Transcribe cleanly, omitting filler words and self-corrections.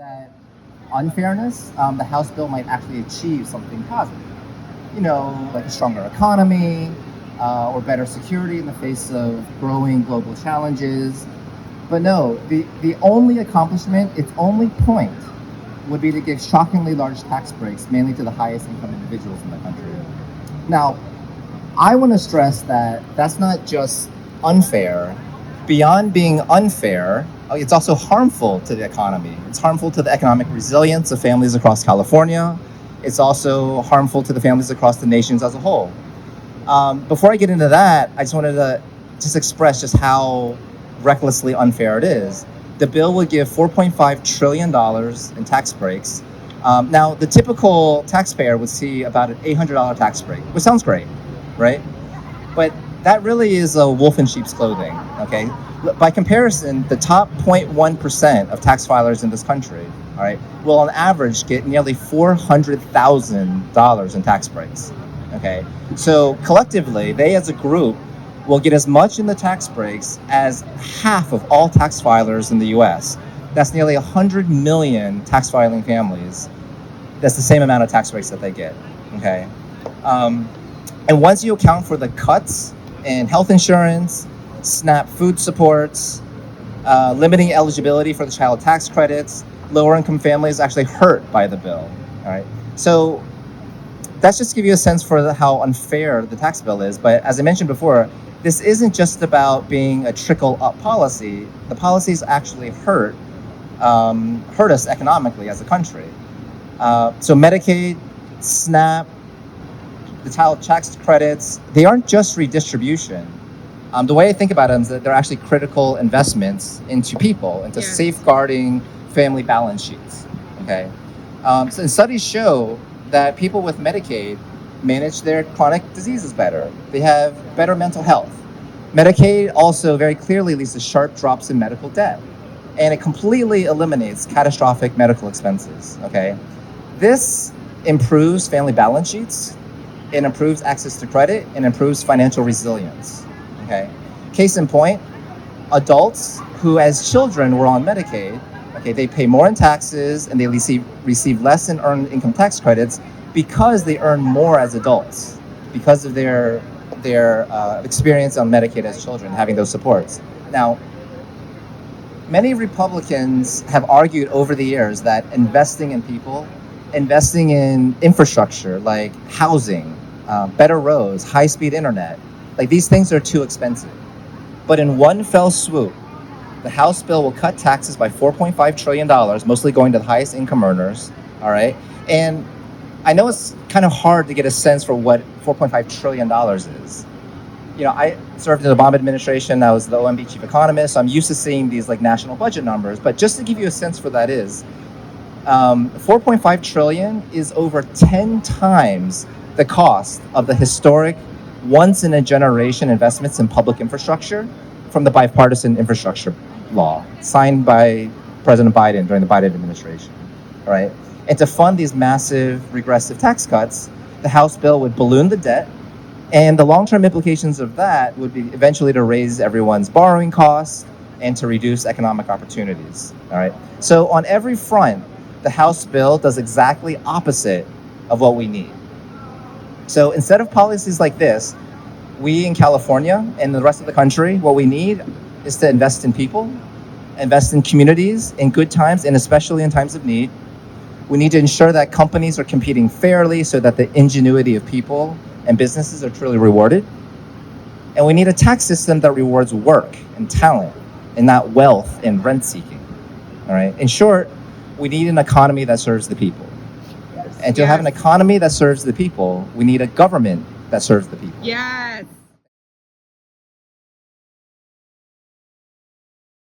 that unfairness, the House bill might actually achieve something positive. Like a stronger economy or better security in the face of growing global challenges. But no, the only accomplishment, its only point, would be to give shockingly large tax breaks, mainly to the highest income individuals in the country. Now, I want to stress that that's not just unfair. Beyond being unfair, it's also harmful to the economy. It's harmful to the economic resilience of families across California. It's also harmful to the families across the nations as a whole. Before I get into that, I just wanted to just express just how recklessly unfair it is. The bill would give $4.5 trillion in tax breaks. Now, the typical taxpayer would see about an $800 tax break, which sounds great, right? But that really is a wolf in sheep's clothing, okay? By comparison, the top 0.1% of tax filers in this country, all right, will on average get nearly $400,000 in tax breaks, okay? So collectively, they as a group will get as much in the tax breaks as half of all tax filers in the US. That's nearly 100 million tax filing families. That's the same amount of tax breaks that they get, okay? And once you account for the cuts in health insurance, SNAP food supports, limiting eligibility for the child tax credits, lower income families actually hurt by the bill, all right? So that's just to give you a sense for how unfair the tax bill is. But as I mentioned before, this isn't just about being a trickle-up policy. The policies actually hurt us economically as a country. So Medicaid, SNAP, the child tax credits, they aren't just redistribution. The way I think about them is that they're actually critical investments into people, into safeguarding family balance sheets, okay? So studies show that people with Medicaid manage their chronic diseases better. They have better mental health. Medicaid also very clearly leads to sharp drops in medical debt, and it completely eliminates catastrophic medical expenses, okay? This improves family balance sheets, it improves access to credit, and improves financial resilience, okay? Case in point, adults who as children were on Medicaid, okay, they pay more in taxes and they receive less in earned income tax credits because they earn more as adults, because of their experience on Medicaid as children, having those supports. Now, many Republicans have argued over the years that investing in people, investing in infrastructure like housing, better roads, high-speed internet, like these things are too expensive. But in one fell swoop, the House bill will cut taxes by $4.5 trillion, mostly going to the highest income earners, all right? And I know it's kind of hard to get a sense for what $4.5 trillion is. I served in the Obama administration. I was the OMB chief economist, so I'm used to seeing these like national budget numbers. But just to give you a sense for that is, 4.5 trillion is over 10 times the cost of the historic once-in-a-generation investments in public infrastructure from the bipartisan infrastructure law signed by President Biden during the Biden administration, all right? And to fund these massive regressive tax cuts, the House bill would balloon the debt, and the long-term implications of that would be eventually to raise everyone's borrowing costs and to reduce economic opportunities, all right? So on every front, the House bill does exactly opposite of what we need. So instead of policies like this, we in California and the rest of the country, what we need is to invest in people, invest in communities in good times and especially in times of need. We need to ensure that companies are competing fairly so that the ingenuity of people and businesses are truly rewarded. And we need a tax system that rewards work and talent and not wealth and rent seeking. All right. In short, we need an economy that serves the people. And to have an economy that serves the people, we need a government that serves the people. Yes.